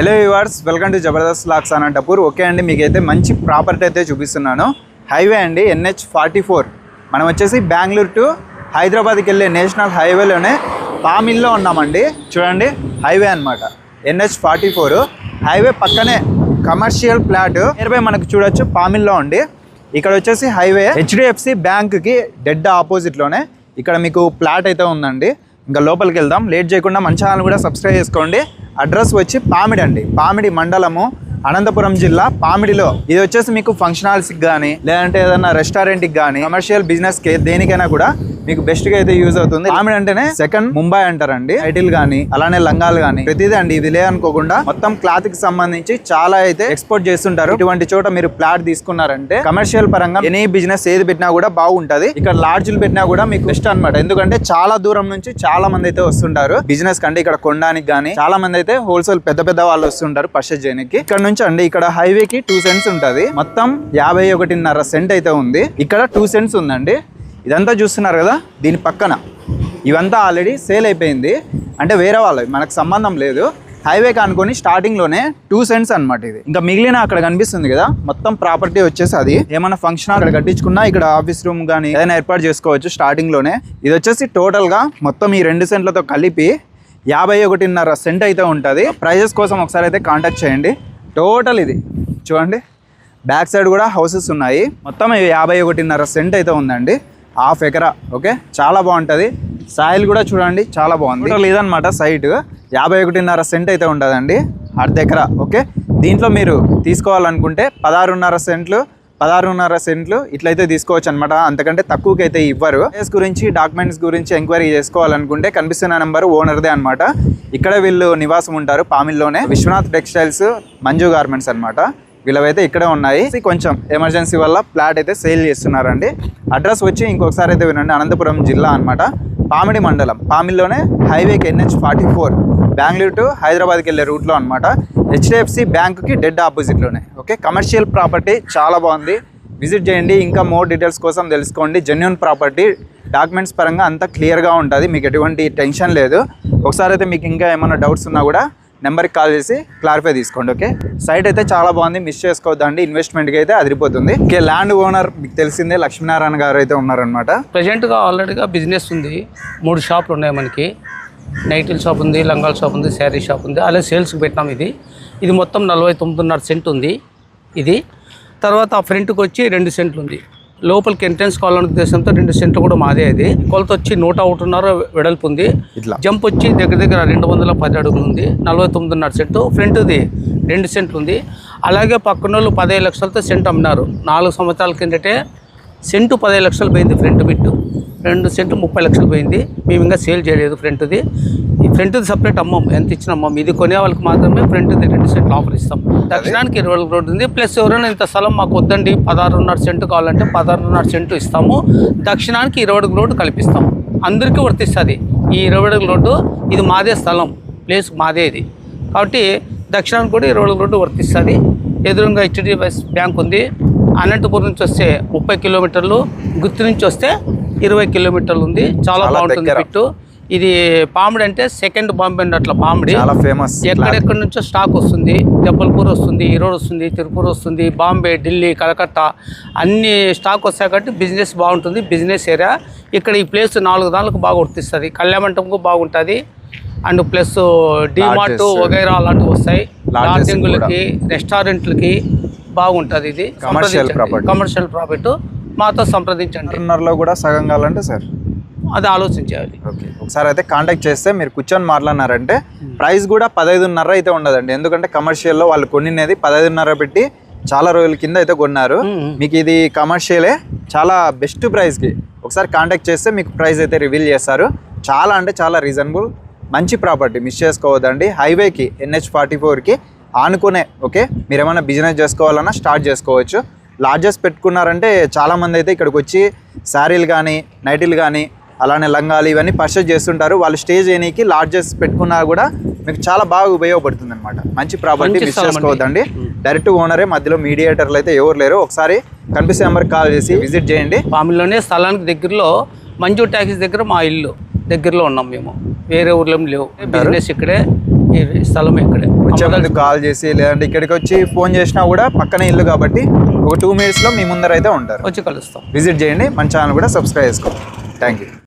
Hello viewers, welcome to Jabardasth vlogs Anantapur. Okay అండి, మీకైతే మంచి ప్రాపర్టీ అయితే చూపిస్తున్నాను. హైవే అండి, NH44. మనం వచ్చేసి బెంగళూరు టు హైదరాబాద్కి వెళ్ళే నేషనల్ హైవేలోనే పామిల్లో ఉన్నామండి. చూడండి, హైవే అనమాట, NH44 హైవే పక్కనే కమర్షియల్ ఫ్లాట్ నియర్ బై మనకు చూడొచ్చు. పామిల్లో ఉండి ఇక్కడ వచ్చేసి హైవే HDFC బ్యాంక్కి డెడ్ ఆపోజిట్లోనే ఇక్కడ మీకు ఫ్లాట్ అయితే ఉందండి. ఇంకా లోపలికి వెళ్దాం. లేట్ చేయకుండా మన ఛానల్ కూడా సబ్స్క్రైబ్ చేసుకోండి. అడ్రస్ వచ్చి పామిడి అండి, పామిడి మండలము, అనంతపురం జిల్లా, పామిడిలో. ఇది వచ్చేసి మీకు ఫంక్షన్ హాల్స్కి కానీ లేదంటే ఏదైనా రెస్టారెంట్కి కానీ కమర్షియల్ బిజినెస్కి దేనికైనా కూడా మీకు బెస్ట్గా అయితే యూజ్ అవుతుంది. పామిడి అంటేనే సెకండ్ ముంబై అంటారండి. టైటిల్ కానీ అలానే లంగాలు కానీ ప్రతిదీ అండి. ఇది లేదనుకోకుండా మొత్తం క్లాత్ కి సంబంధించి చాలా అయితే ఎక్స్పోర్ట్ చేస్తుంటారు. ఇటువంటి చోట మీరు ప్లాట్ తీసుకున్నారంటే కమర్షియల్ పరంగా ఎనీ బిజినెస్ ఏది పెట్టినా కూడా బాగుంటది. ఇక్కడ లాడ్జ్లు పెట్టినా కూడా మీకు బెస్ట్ అనమాట. ఎందుకంటే చాలా దూరం నుంచి చాలా మంది అయితే వస్తుంటారు బిజినెస్ కంటే. ఇక్కడ కొనడానికి కానీ చాలా మంది అయితే హోల్సేల్ పెద్ద పెద్ద వాళ్ళు వస్తుంటారు పర్చేజ్ చేయడానికి. ఇక్కడ నుంచి అండి ఇక్కడ హైవేకి 2 సెంట్స్ ఉంటది. మొత్తం 51.5 సెంట్ అయితే ఉంది. ఇక్కడ 2 సెంట్స్ ఉందండి. ఇదంతా చూస్తున్నారు కదా, దీని పక్కన ఇవంతా ఆల్రెడీ సేల్ అయిపోయింది. అంటే వేరే వాళ్ళవి, మనకు సంబంధం లేదు. హైవే కానుకొని స్టార్టింగ్లోనే 2 సెంట్స్ అనమాట ఇది. ఇంకా మిగిలిన అక్కడ కనిపిస్తుంది కదా మొత్తం ప్రాపర్టీ వచ్చేసి అది ఏమైనా ఫంక్షన్ అక్కడ కట్టించుకున్నా ఇక్కడ ఆఫీస్ రూమ్ కానీ ఏదైనా ఏర్పాటు చేసుకోవచ్చు స్టార్టింగ్లోనే. ఇది వచ్చేసి టోటల్గా మొత్తం ఈ 2 సెంట్లతో కలిపి 51.5 సెంట్ అయితే ఉంటుంది. ప్రైజెస్ కోసం ఒకసారి అయితే కాంటాక్ట్ చేయండి. టోటల్ ఇది చూడండి, బ్యాక్ సైడ్ కూడా హౌసెస్ ఉన్నాయి. మొత్తం 51.5 సెంట్ అయితే ఉందండి, హాఫ్ ఎకరా. ఓకే, చాలా బాగుంటుంది. సాయిల్ కూడా చూడండి చాలా బాగుంది. టోటల్ ఇదనమాట సైట్ 51.5 సెంట్ అయితే ఉంటుందండి, అర్ధ ఎకరా. ఓకే, దీంట్లో మీరు తీసుకోవాలనుకుంటే 16.5 సెంట్లు ఇట్లయితే తీసుకోవచ్చు అనమాట. అంతకంటే తక్కువకి అయితే ఇవ్వరు. కేస్ గురించి డాక్యుమెంట్స్ గురించి ఎంక్వైరీ చేసుకోవాలనుకుంటే కనిపిస్తున్న నెంబర్ ఓనర్దే అనమాట. ఇక్కడ వీళ్ళు నివాసం ఉంటారు పామిల్లోనే. విశ్వనాథ్ టెక్స్టైల్స్, మంజు గార్మెంట్స్ అనమాట. వీళ్ళవైతే ఇక్కడే ఉన్నాయి. కొంచెం ఎమర్జెన్సీ వల్ల ఫ్లాట్ అయితే సేల్ చేస్తున్నారండి. అడ్రస్ వచ్చి ఇంకొకసారి అయితే వినండి, అనంతపురం జిల్లా అనమాట, పామిడి మండలం, పామిల్లోనే హైవేకి NH44 బెంగళూరు టు హైదరాబాద్కి వెళ్ళే రూట్లో అనమాట. HDFC బ్యాంక్కి డెడ్ ఆపోజిట్లోనే. ఓకే, కమర్షియల్ ప్రాపర్టీ చాలా బాగుంది, విజిట్ చేయండి. ఇంకా మోర్ డీటెయిల్స్ కోసం తెలుసుకోండి. జెన్యూన్ ప్రాపర్టీ, డాక్యుమెంట్స్ పరంగా అంతా క్లియర్గా ఉంటుంది, మీకు ఎటువంటి టెన్షన్ లేదు. ఒకసారి అయితే మీకు ఇంకా ఏమైనా డౌట్స్ ఉన్నా కూడా నెంబర్కి కాల్ చేసి క్లారిఫై తీసుకోండి. ఓకే, సైట్ అయితే చాలా బాగుంది, మిస్ చేసుకోవద్దండి. ఇన్వెస్ట్మెంట్కి అయితే అదిరిపోతుంది. ఓకే, ల్యాండ్ ఓనర్ మీకు తెలిసిందే లక్ష్మీనారాయణ గారు అయితే ఉన్నారనమాట. ప్రజెంట్గా ఆల్రెడీగా బిజినెస్ ఉంది. 3 షాపులు ఉన్నాయి మనకి. నైటిల్ షాప్ ఉంది, లంగాల షాప్ ఉంది, శారీ షాప్ ఉంది. అలాగే సేల్స్కి పెట్టినాం. ఇది మొత్తం 49.5 సెంట్ ఉంది. ఇది తర్వాత ఆ ఫ్రంట్కి వచ్చి 2 సెంట్లు ఉంది. లోపలికి ఎంట్రెన్స్ కావాలనే ఉద్దేశంతో 2 సెంట్లు కూడా మాదే. అది కొలత వచ్చి 101.5 వెడల్పు ఉంది. జంప్ వచ్చి దగ్గర 210 అడుగులు ఉంది. 49.5 సెంటు. ఫ్రంట్ది 2 సెంట్లు ఉంది. అలాగే పక్కన వాళ్ళు 15 లక్షలతో సెంట్ అమ్మినారు. 4 సంవత్సరాల కిందటే సెంటు 15 లక్షలు పోయింది. ఫ్రంట్ బిట్టు 2 సెంట్లు 30 లక్షలు పోయింది. మేము ఇంకా సేల్ చేయలేదు ఫ్రంట్ది. ఈ ఫ్రంట్ది సపరేట్ అమ్మం, ఎంత ఇచ్చిన అమ్మం. ఇది కొనే వాళ్ళకి మాత్రమే ఫ్రంట్ది 2 సెంట్లు ఆఫర్ ఇస్తాం. దక్షిణానికి 20 రోడ్డు ఉంది. ప్లస్ ఎవరైనా ఇంత స్థలం మాకు వద్దండి 16.5 సెంటు కావాలంటే 16.5 సెంటు ఇస్తాము. దక్షిణానికి 20 రోడ్డు కల్పిస్తాం. అందరికీ వర్తిస్తుంది ఈ 20 రోడ్డు. ఇది మాదే స్థలం, ప్లేస్ మాదే ఇది కాబట్టి దక్షిణానికి కూడా 20 రోడ్డు వర్తిస్తుంది. ఎదురుగా HDFC బ్యాంక్ ఉంది. అనంతపురం నుంచి వస్తే 30 కిలోమీటర్లు, గుత్తి నుంచి వస్తే 20 కిలోమీటర్లు ఉంది. చాలా బాగుంటుంది బిట్టు. ఇది పామిడి అంటే సెకండ్ బాంబే అట్లా. పామిడి చాలా ఫేమస్. ఎక్కడెక్కడి నుంచో స్టాక్ వస్తుంది. జబ్బల్పూర్ వస్తుంది, ఈరోడ్ వస్తుంది, తిరుపూర్ వస్తుంది, బాంబే, ఢిల్లీ, కలకత్తా అన్ని స్టాక్ వస్తాయి కాబట్టి బిజినెస్ బాగుంటుంది. బిజినెస్ ఏరియా ఇక్కడ ఈ ప్లేస్ 4 దానికి బాగా వర్తిస్తుంది. కళ్యాణమంటపంకు బాగుంటుంది. అండ్ ప్లస్ డిమార్ట్ వగైరా అలాంటివి వస్తాయి. లాడ్జింగులకి, రెస్టారెంట్లకి బాగుంటుంది. ఇది కమర్షియల్ ప్రాపర్టీ. మాతో సంప్రదించండి. లో కూడా సగం కావాలంటే సార్ అది ఆలోచించాలి. ఓకే, ఒకసారి అయితే కాంటాక్ట్ చేస్తే మీరు కూర్చొని మాట్లాడినారంటే ప్రైస్ కూడా 15.5 అయితే ఉండదండి. ఎందుకంటే కమర్షియల్లో వాళ్ళు కొనినది 15.5 పెట్టి చాలా రోజుల కింద అయితే కొన్నారు. మీకు ఇది కమర్షియలే, చాలా బెస్ట్ ప్రైస్కి. ఒకసారి కాంటాక్ట్ చేస్తే మీకు ప్రైస్ అయితే రివీల్ చేస్తారు. చాలా అంటే చాలా రీజనబుల్, మంచి ప్రాపర్టీ, మిస్ చేసుకోవద్దండి. హైవేకి NH44కి ఆనుకునే. ఓకే, మీరు ఏమైనా బిజినెస్ చేసుకోవాలన్నా స్టార్ట్ చేసుకోవచ్చు. లాడ్జెస్ పెట్టుకున్నారంటే చాలామంది అయితే ఇక్కడికి వచ్చి శారీలు కానీ నైటీలు కానీ అలానే లంగాలు ఇవన్నీ పర్చేజ్ చేస్తుంటారు. వాళ్ళు స్టే చేయడానికి లాడ్జెస్ పెట్టుకున్నా కూడా మీకు చాలా బాగా ఉపయోగపడుతుంది అనమాట. మంచి ప్రాపర్టీ, మిస్ చేసుకోవద్దండి. డైరెక్ట్ ఓనరే, మధ్యలో మీడియేటర్లు అయితే ఎవరు లేరు. ఒకసారి కనిపిస్తే నెంబర్కి కాల్ చేసి విజిట్ చేయండి. పామిల్లోనే స్థలానికి దగ్గరలో మంజు ట్యాక్సీ దగ్గర మా ఇల్లు దగ్గరలో ఉన్నాం. మేము వేరే ఊర్లో లేవు. బిజినెస్ ఇక్కడే ఈ స్థలం ఇక్కడే. వచ్చే ముందు కాల్ చేసి లేదంటే ఇక్కడికి వచ్చి ఫోన్ చేసినా కూడా పక్కనే ఇల్లు కాబట్టి ఒక 2 minutesలో మీ ముందర అయితే ఉంటారు. వచ్చి కలుస్తాం. విజిట్ చేయండి, మన ఛానల్ కూడా సబ్స్క్రైబ్ చేసుకోండి. Thank you.